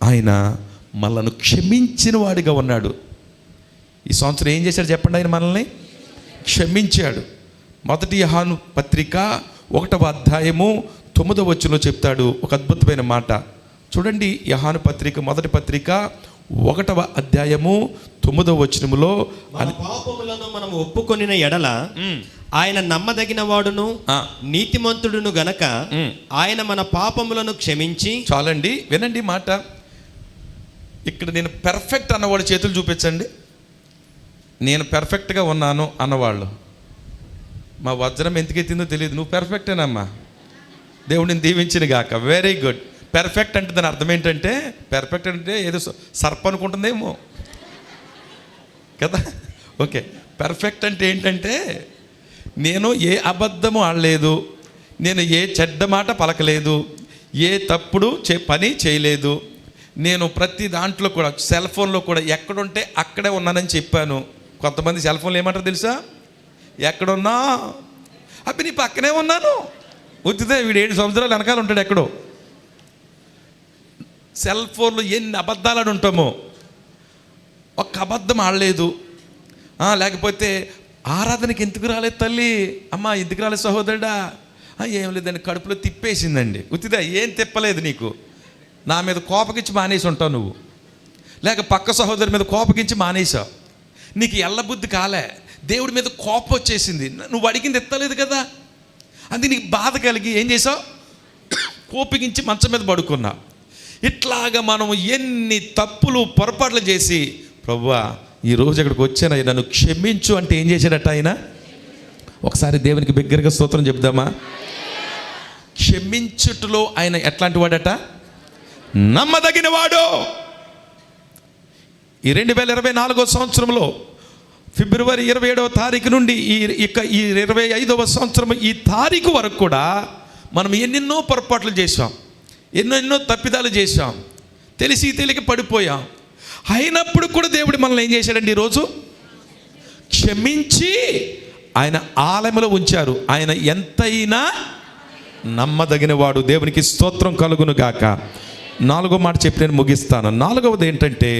ఆయన మనల్ని క్షమించిన వాడిగా ఉన్నాడు. ఈ సంవత్సరం ఏం చేశాడు చెప్పండి? ఆయన మనల్ని క్షమించాడు. 1 యోహాను పత్రిక 1వ అధ్యాయము 9వ వచనంలో చెప్తాడు ఒక అద్భుతమైన మాట. చూడండి, యోహాను పత్రిక 1వ పత్రిక 1వ అధ్యాయము 9వ వచనములో, మన పాపములను మనం ఒప్పుకొనిన ఎడల ఆయన నమ్మదగిన వాడును నీతిమంతుడును గనక ఆయన మన పాపములను క్షమించి. చాలండి, వినండి మాట. ఇక్కడ నేను పెర్ఫెక్ట్ అన్నవాడు చేతులు చూపించండి. నేను పెర్ఫెక్ట్గా ఉన్నాను అన్నవాళ్ళు. మా వజ్రం ఎందుకెత్తిందో తెలియదు. నువ్వు పెర్ఫెక్టేనమ్మా, దేవుడిని దీవించిన గాక. Very good. పెర్ఫెక్ట్ అంటే దాని అర్థం ఏంటంటే, పెర్ఫెక్ట్ అంటే ఏదో సర్ప అనుకుంటుందేమో కదా. ఓకే, పెర్ఫెక్ట్ అంటే ఏంటంటే నేను ఏ అబద్ధము ఆడలేదు, నేను ఏ చెడ్డ మాట పలకలేదు, ఏ తప్పుడు పని చేయలేదు, నేను ప్రతి దాంట్లో కూడా సెల్ ఫోన్లో కూడా ఎక్కడుంటే అక్కడే ఉన్నానని చెప్పాను. కొంతమంది సెల్ ఫోన్లో ఏమంటారు తెలుసా? ఎక్కడున్నా అప్పుడు నీ పక్కనే ఉన్నాను. ఉత్తితే వీడు 7 సంవత్సరాలు వెనకాల ఉంటాడు ఎక్కడో. సెల్ ఫోన్లో ఎన్ని అబద్ధాలు ఆడి ఉంటామో. ఒక్క అబద్ధం ఆడలేదు. లేకపోతే ఆరాధనకి ఎందుకు రాలేదు తల్లి, అమ్మ ఎందుకు రాలేదు సహోదరుడా, ఏం లేదండి కడుపులో తిప్పేసిందండి. ఉత్తిదా ఏం తిప్పలేదు నీకు, నా మీద కోపకించి మానేసి ఉంటావు నువ్వు. లేక పక్క సహోదరి మీద కోపకించి మానేసావు. నీకు ఎల్లబుద్ధి కాలే, దేవుడి మీద కోపం వచ్చేసింది, నువ్వు అడిగింది ఎత్తలేదు కదా. అది నీకు బాధ కలిగి ఏం చేసావు? కోపగించి మంచం మీద పడుకున్నా. ఇట్లాగా మనం ఎన్ని తప్పులు పొరపాట్లు చేసి, ప్రభువా ఈరోజు ఇక్కడికి వచ్చాను, నన్ను క్షమించు అంటే ఏం చేశాడట ఆయన? ఒకసారి దేవునికి బిగ్గరగా స్తోత్రం చెప్దామా? క్షమించుటలో ఆయన ఎట్లాంటి వాడట? నమ్మదగిన వాడు. ఈ 2024వ సంవత్సరంలో ఫిబ్రవరి 27వ తారీఖు నుండి ఈ 25వ సంవత్సరం ఈ తారీఖు వరకు కూడా మనం ఎన్నెన్నో పొరపాట్లు చేసాం, ఎన్నెన్నో తప్పిదాలు చేసాం, తెలిసి తెలియక పడిపోయాం. అయినప్పుడు కూడా దేవుడు మనల్ని ఏం చేశాడండి? ఈరోజు క్షమించి ఆయన ఆలయంలో ఉంచారు. ఆయన ఎంతైనా నమ్మదగిన వాడు. దేవునికి స్తోత్రం కలుగును గాక. 4వ మాట చెప్పి నేను ముగిస్తాను. 4వది ఏంటంటే,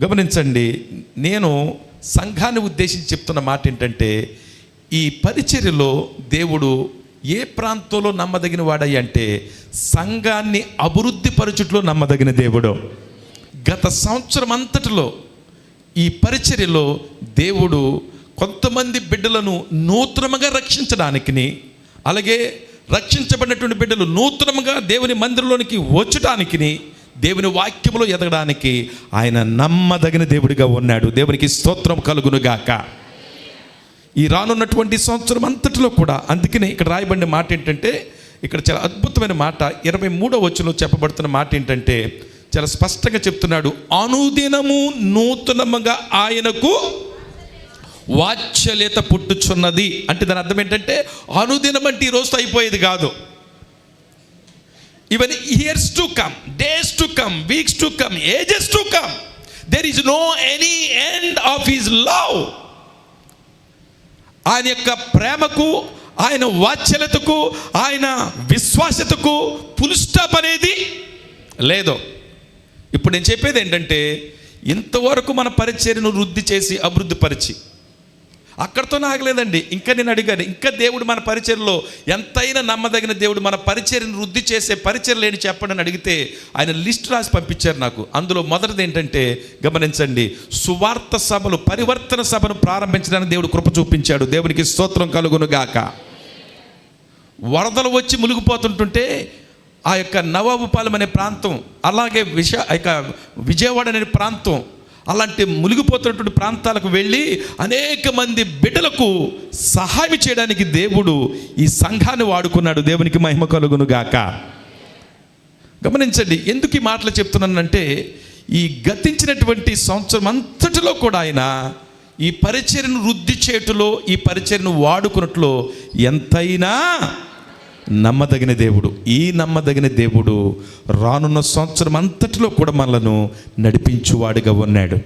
గమనించండి, నేను సంఘాన్ని ఉద్దేశించి చెప్తున్న మాట ఏంటంటే, ఈ పరిచర్యలో దేవుడు ఏ ప్రాంతంలో నమ్మదగిన వాడయ్య అంటే సంఘాన్ని అభివృద్ధి పరచుట్లో నమ్మదగిన దేవుడు. గత సంవత్సరం అంతటిలో ఈ పరిచర్యలో దేవుడు కొంతమంది బిడ్డలను నూతనముగా రక్షించడానికి, అలాగే రక్షించబడినటువంటి బిడ్డలు నూతనముగా దేవుని మందిరంలోనికి వచ్చటానికి, దేవుని వాక్యములో ఎదగడానికి ఆయన నమ్మదగిన దేవుడిగా ఉన్నాడు. దేవునికి స్తోత్రం కలుగునుగాక. ఈ రానున్నటువంటి సంవత్సరం అంతటిలో కూడా, అందుకనే ఇక్కడ రాయబడిన మాట ఏంటంటే, ఇక్కడ చాలా అద్భుతమైన మాట 23వ వచనంలో చెప్పబడుతున్న మాట ఏంటంటే, చాలా స్పష్టంగా చెప్తున్నాడు, అనుదినము నూతనముగా ఆయనకు వాత్సల్యత పుట్టుచున్నది. అంటే దాని అర్థం ఏంటంటే, అనుదినం అంటే ఈ రోజుతో అయిపోయేది కాదు. Even years to come, days to come, weeks to come, ages to come, there is no any end of his love. ఆయన యొక్క ప్రేమకు, ఆయన వాత్సల్యతకు, ఆయన విశ్వాసతకు ఫుల్ స్టాప్ అనేది లేదు. ఇప్పుడు నేను చెప్పేది ఏంటంటే, ఇంతవరకు మన పరిచర్యను వృద్ధి చేసి అభివృద్ధి పరిచి అక్కడితో ఆగలేదండి. ఇంకా నేను అడిగాను, ఇంకా దేవుడు మన పరిచర్యలో ఎంతైనా నమ్మదగిన దేవుడు మన పరిచర్యను వృద్ధి చేసే పరిచర్యలు ఏంటి చెప్పండి అని అడిగితే ఆయన లిస్ట్ రాసి పంపించారు నాకు. అందులో మొదటిది ఏంటంటే, గమనించండి, సువార్త సభలు, పరివర్తన సభను ప్రారంభించడానికి దేవుడు కృప చూపించాడు. దేవునికి స్తోత్రం కలుగునుగాక. వరదలు వచ్చి మునిగిపోతుంటుంటే ఆ యొక్క నవాబుపాలెం అనే ప్రాంతం, అలాగే విజయవాడ అనే ప్రాంతం, అలాంటి మునిగిపోతున్నటువంటి ప్రాంతాలకు వెళ్ళి అనేక మంది బిడ్డలకు సహాయం చేయడానికి దేవుడు ఈ సంఘాన్ని వాడుకున్నాడు. దేవునికి మహిమ కలుగును గాక. గమనించండి, ఎందుకు ఈ మాటలు చెప్తున్నానంటే, ఈ గతించినటువంటి సంవత్సరం అంతటిలో కూడా ఆయన ఈ పరిచర్యను వృద్ధి చేయటంలో, ఈ పరిచర్యను వాడుకున్నట్లో ఎంతైనా నమ్మదగిన దేవుడు. ఈ నమ్మదగిన దేవుడు రానున్న సంవత్సరం అంతటిలో కూడా మనలను నడిపించువాడిగా ఉన్నాడు.